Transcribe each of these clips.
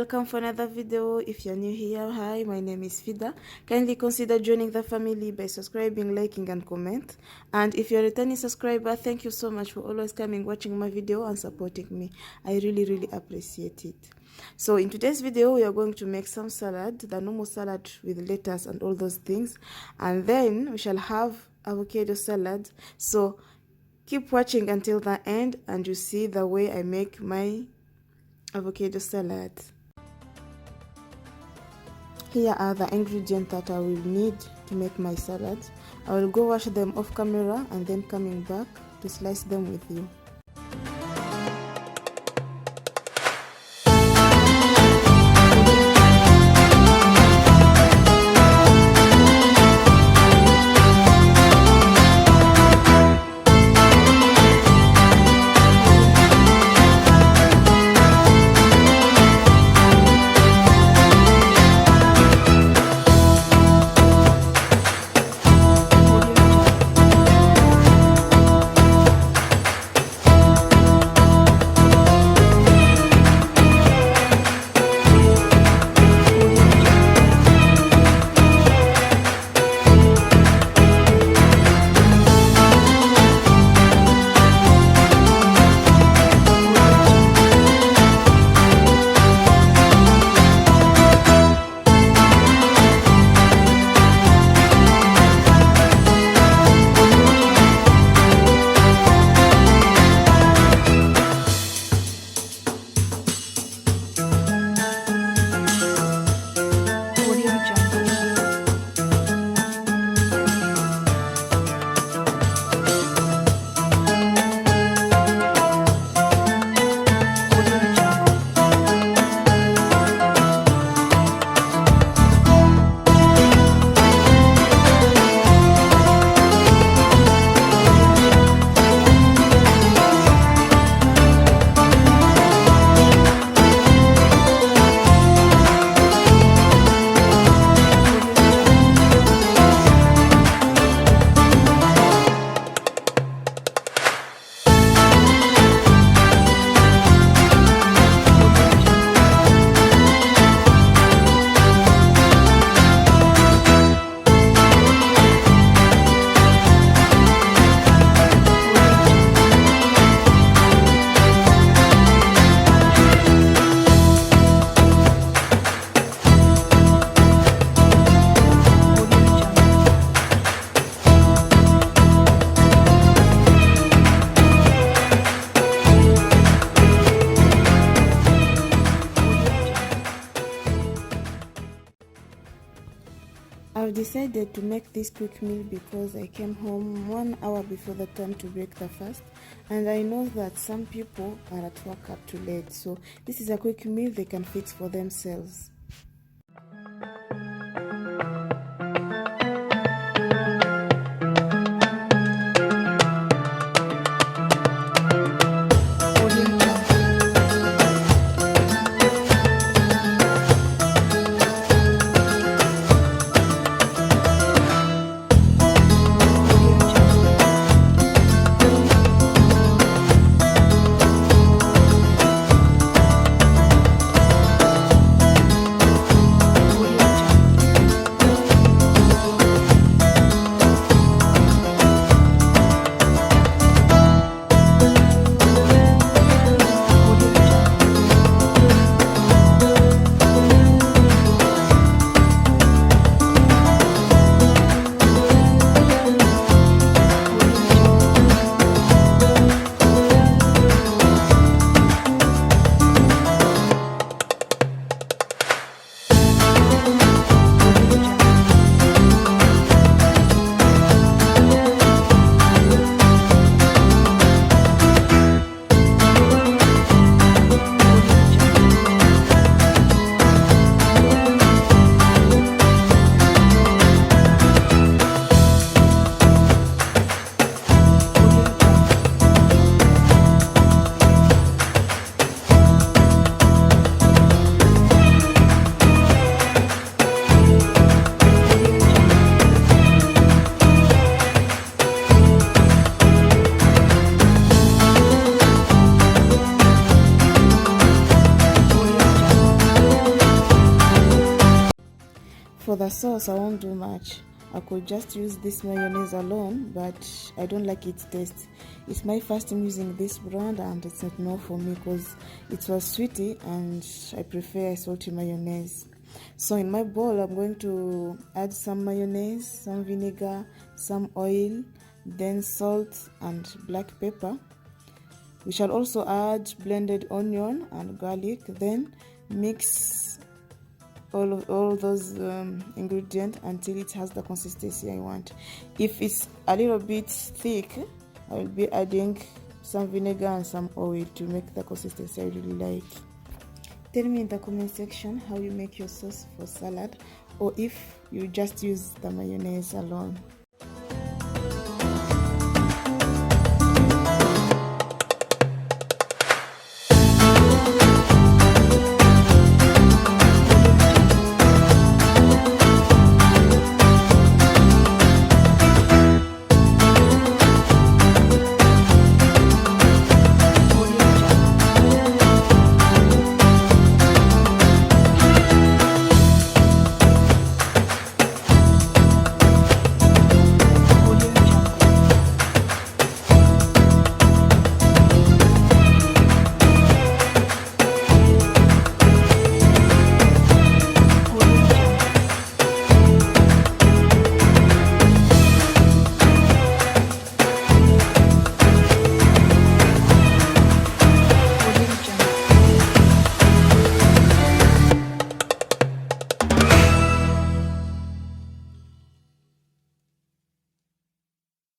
welcome for another video. If you're new here, hi, my name is Fida. Kindly consider joining the family by subscribing, liking and comment. And if you're a returning subscriber, thank you so much for always coming, watching my video and supporting me. I really appreciate it. So in today's video, we are going to make some salad, the normal salad with lettuce and all those things, and then we shall have avocado salad. So keep watching until the end and you see the way I make my avocado salad. Here are the ingredients that I will need to make my salad. I will go wash them off camera and then coming back to slice them with you. I've decided to make this quick meal because I came home 1 hour before the time to break the fast, and I know that some people are at work up too late, so this is a quick meal they can fix for themselves. sauce, I won't do much. I could just use this mayonnaise alone, but I don't like its taste. It's my first time using this brand, and it's not no for me because it was sweety and I prefer a salty mayonnaise. So in my bowl, I'm going to add some mayonnaise, some vinegar, some oil, then salt and black pepper. We shall also add blended onion and garlic, then mix all those ingredients until it has the consistency I want. If it's a little bit thick, I will be adding some vinegar and some oil to make the consistency I really like. Tell me in the comment section how you make your sauce for salad, or if you just use the mayonnaise alone.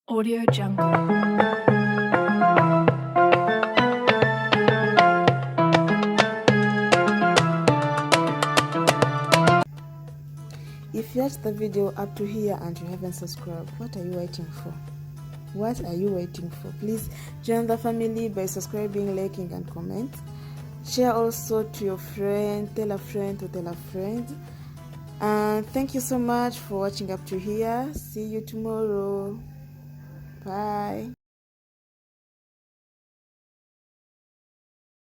Audio Jungle. If you watched the video up to here and you haven't subscribed, what are you waiting for? What are you waiting for? Please join the family by subscribing, liking and comment. Share also to your friend, tell a friend to tell a friend. And thank you so much for watching up to here. See you tomorrow. Bye.